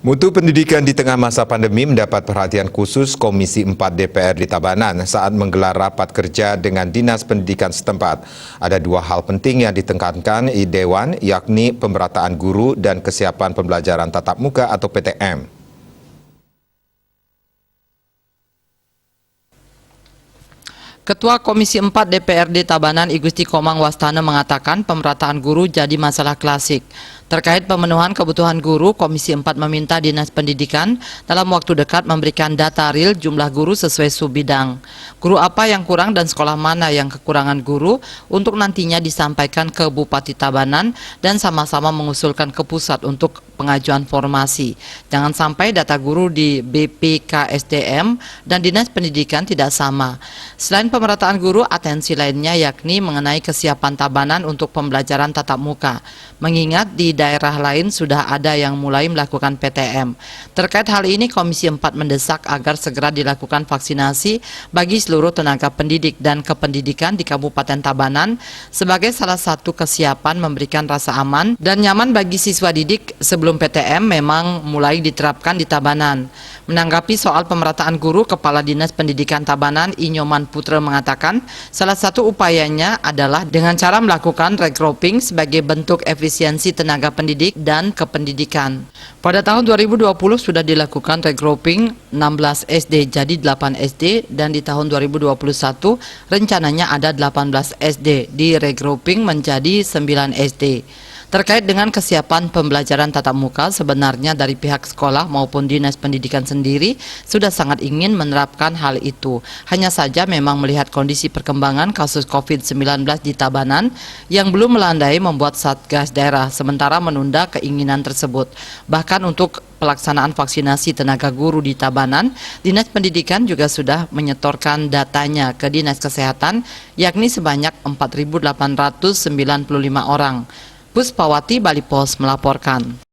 Mutu pendidikan di tengah masa pandemi mendapat perhatian khusus Komisi 4 DPR di Tabanan saat menggelar rapat kerja dengan Dinas Pendidikan setempat. Ada dua hal penting yang ditekankan di Dewan, yakni pemerataan guru dan kesiapan pembelajaran tatap muka atau PTM. Ketua Komisi 4 DPRD Tabanan I Gusti Komang Wastana mengatakan pemerataan guru jadi masalah klasik. Terkait pemenuhan kebutuhan guru, Komisi 4 meminta Dinas Pendidikan dalam waktu dekat memberikan data real jumlah guru sesuai subbidang. Guru apa yang kurang dan sekolah mana yang kekurangan guru untuk nantinya disampaikan ke Bupati Tabanan dan sama-sama mengusulkan ke pusat untuk pengajuan formasi. Jangan sampai data guru di BPKSDM dan Dinas Pendidikan tidak sama. Selain pemerataan guru, atensi lainnya yakni mengenai kesiapan Tabanan untuk pembelajaran tatap muka. Mengingat di daerah lain sudah ada yang mulai melakukan PTM. Terkait hal ini, Komisi 4 mendesak agar segera dilakukan vaksinasi bagi seluruh tenaga pendidik dan kependidikan di Kabupaten Tabanan sebagai salah satu kesiapan memberikan rasa aman dan nyaman bagi siswa didik sebelum PTM memang mulai diterapkan di Tabanan. Menanggapi soal pemerataan guru, Kepala Dinas Pendidikan Tabanan Inyoman Putra mengatakan salah satu upayanya adalah dengan cara melakukan regrouping sebagai bentuk efisiensi tenaga pendidik dan kependidikan. Pada tahun 2020 sudah dilakukan regrouping 16 SD jadi 8 SD dan di tahun 2021 rencananya ada 18 SD di regrouping menjadi 9 SD. Terkait dengan kesiapan pembelajaran tatap muka, sebenarnya dari pihak sekolah maupun Dinas Pendidikan sendiri sudah sangat ingin menerapkan hal itu. Hanya saja memang melihat kondisi perkembangan kasus COVID-19 di Tabanan yang belum melandai membuat Satgas daerah sementara menunda keinginan tersebut. Bahkan untuk pelaksanaan vaksinasi tenaga guru di Tabanan, Dinas Pendidikan juga sudah menyetorkan datanya ke Dinas Kesehatan, yakni sebanyak 4.895 orang. Puspawati Bali Pos melaporkan.